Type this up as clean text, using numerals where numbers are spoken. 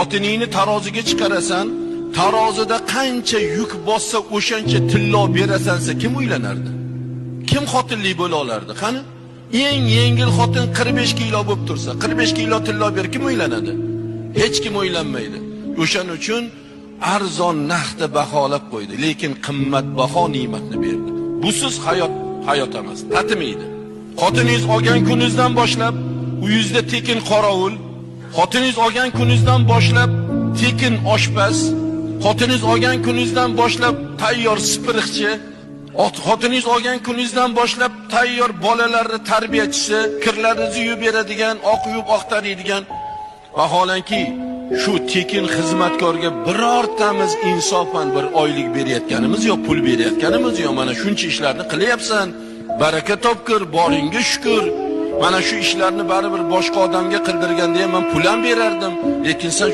Xotiningni taroziga chiqarasan, tarozida qancha yuk bossa o'shancha tillo berasansa kim uylanardi? Kim xotinlik bo'la olardi? Qani? Eng yengil xotin 45 kilo bo'lib tursa, 45 kilo tillo ber kim uylanadi? Hech kim uylanmaydi. O'shaning uchun arzon narxda baholab qo'ydi, lekin qimmatbaho ne'matni berdi. Busiz hayot emas, tatimaydi. Xotiningiz olgan kuningizdan boshlab uyingizda tekin qorovul, xotiningiz olgan kuningizdan boshlab tekin oshpaz, xotiningiz olgan kuningizdan boshlab tayyor sipiriqchi, xotiningiz olgan kuningizdan boshlab tayyor bolalarni tarbiyachisi, kirlaringizni yuvib beradigan, oq yuvib oqtaradigan. Vaholanki shu tekin xizmatkorga birortamiz insofan bir oylik berayotganimiz yo pul berayotganimiz yo mana shuncha ishlarni qilyapsan, baraka topkir, boringga shukr. Mana shu ishlarni baribir boshqa odamga qildirganda ham men pul ham berardim, lekin sen